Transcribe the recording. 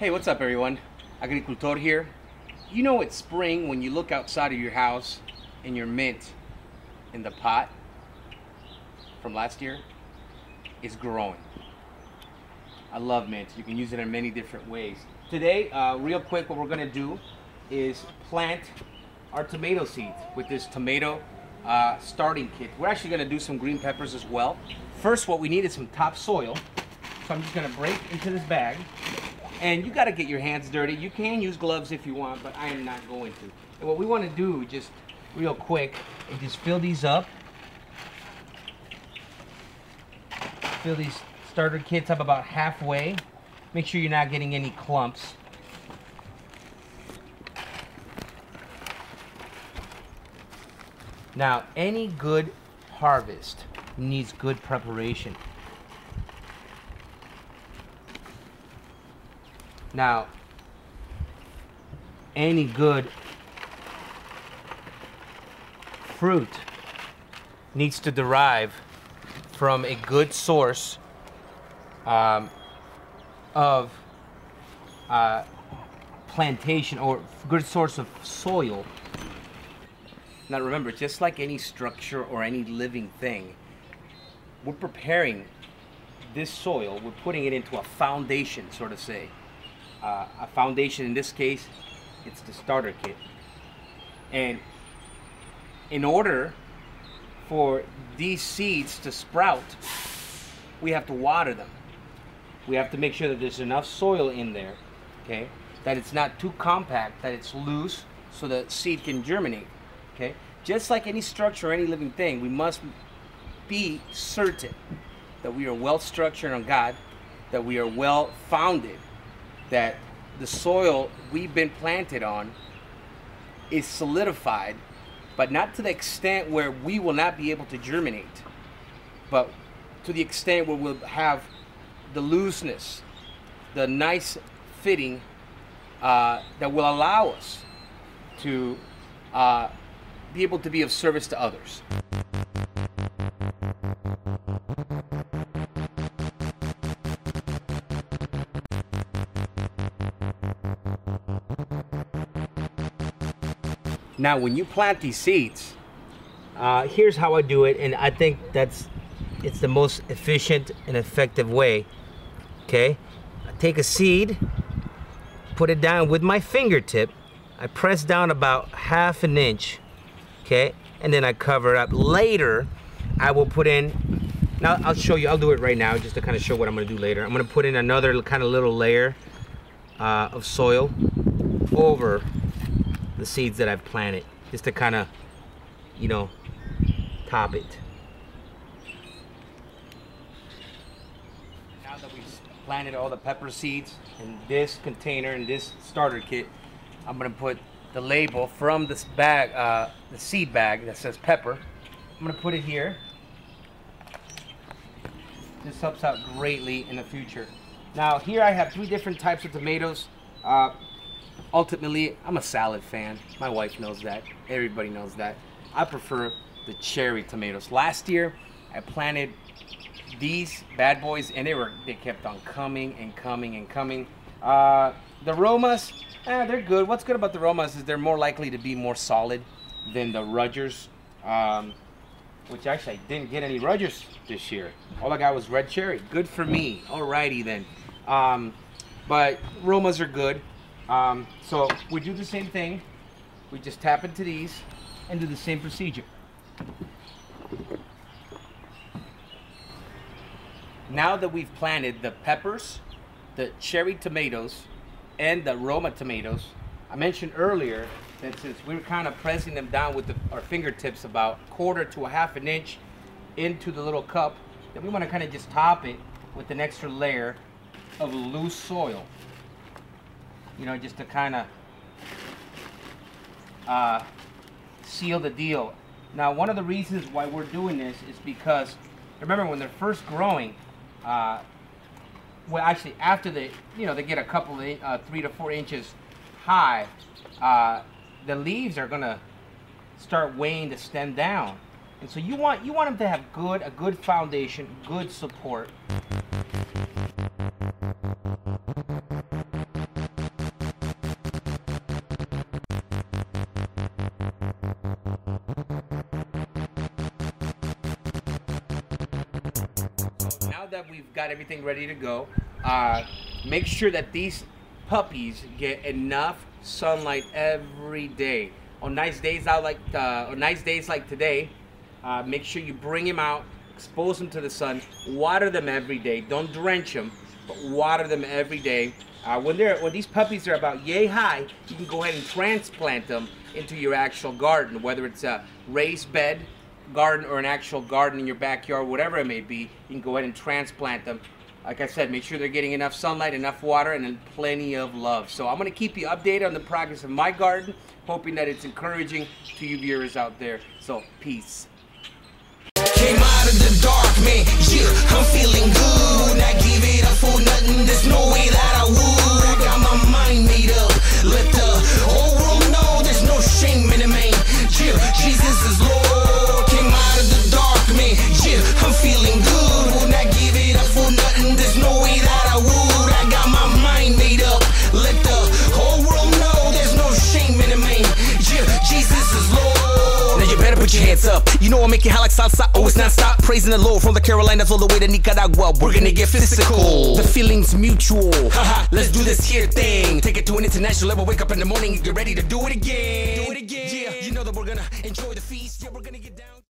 Hey, what's up everyone? Agricultor here. You know it's spring when you look outside of your house and your mint in the pot from last year is growing. I love mint. You can use it in many different ways. Today, real quick, what we're gonna do is plant our tomato seeds with this tomato starting kit. We're actually gonna do some green peppers as well. First, what we need is some topsoil. So I'm just gonna break into this bag. And you gotta get your hands dirty. You can use gloves if you want, but I am not going to. And what we wanna do, just real quick, is just fill these up. Fill these starter kits up about halfway. Make sure you're not getting any clumps. Now, any good harvest needs good preparation. Now, any good fruit needs to derive from a good source of plantation or good source of soil. Now remember, just like any structure or any living thing, we're preparing this soil, we're putting it into a foundation, sort of say. A foundation, in this case, it's the starter kit. And in order for these seeds to sprout, we have to water them. We have to make sure that there's enough soil in there, okay, that it's not too compact, that it's loose, so the seed can germinate, okay? Just like any structure or any living thing, we must be certain that we are well structured on God, that we are well founded, that the soil we've been planted on is solidified, but not to the extent where we will not be able to germinate, but to the extent where we'll have the looseness, the nice fitting that will allow us to be able to be of service to others. Now, when you plant these seeds, here's how I do it, and I think it's the most efficient and effective way. Okay, I take a seed, put it down with my fingertip. I press down about ½ an inch. Okay, and then I cover it up. Later, I will put in. Now I'll show you. I'll do it right now just to kind of show what I'm going to do later. I'm going to put in another kind of little layer of soil over the seeds that I've planted, just to kind of, you know, top it. Now that we've planted all the pepper seeds in this container, in this starter kit, I'm gonna put the label from this bag, the seed bag that says pepper. I'm gonna put it here. This helps out greatly in the future. Now here I have 3 different types of tomatoes. Ultimately, I'm a salad fan. My wife knows that. Everybody knows that. I prefer the cherry tomatoes. Last year, I planted these bad boys, and they kept on coming and coming and coming. The Romas, they're good. What's good about the Romas is they're more likely to be more solid than the Rudgers, which actually I didn't get any Rudgers this year. All I got was red cherry. Good for me. Alrighty then. But Romas are good. So we do the same thing. We just tap into these and do the same procedure. Now that we've planted the peppers, the cherry tomatoes, and the Roma tomatoes, I mentioned earlier that since we're kind of pressing them down with our fingertips about 1/4 to ½ an inch into the little cup, then we want to kind of just top it with an extra layer of loose soil. You know, just to kind of seal the deal. Now, one of the reasons why we're doing this is because, remember, when they're first growing, well, actually, after they get a couple of 3 to 4 inches high, the leaves are gonna start weighing the stem down, and so you want them to have a good foundation, good support. Now that we've got everything ready to go, make sure that these puppies get enough sunlight every day. On nice days like today, make sure you bring them out, expose them to the sun, water them every day. Don't drench them, but water them every day. When these puppies are about yay high, you can go ahead and transplant them into your actual garden, whether it's a raised bed garden or an actual garden in your backyard, whatever it may be. You can go ahead and transplant them. Like I said, make sure they're getting enough sunlight, enough water, and then plenty of love. So I'm going to keep you updated on the progress of my garden, hoping that it's encouraging to you viewers out there. So, peace. Came out of the dark, man, yeah, I'm feeling good. Not give it up for nothing, there's no way that I would. I got my mind made up, let the whole world know there's no shame in it, man. Yeah, Jesus is Lord. Came out of the dark, man, yeah, I'm feeling good. Would not give it up for nothing, there's no way that I would. I got my mind made up, let the whole world know there's no shame in it, man. Yeah, Jesus is Lord. Now you better put your hands up. You know I make it hot like salsa, always non-stop. Praising the Lord from the Carolinas all the way to Nicaragua. We're gonna get physical. The feeling's mutual. Haha, let's do this here thing. Take it to an international level. Wake up in the morning and get ready to do it again. Do it again. Yeah, you know that we're gonna enjoy the feast. Yeah, we're gonna get down.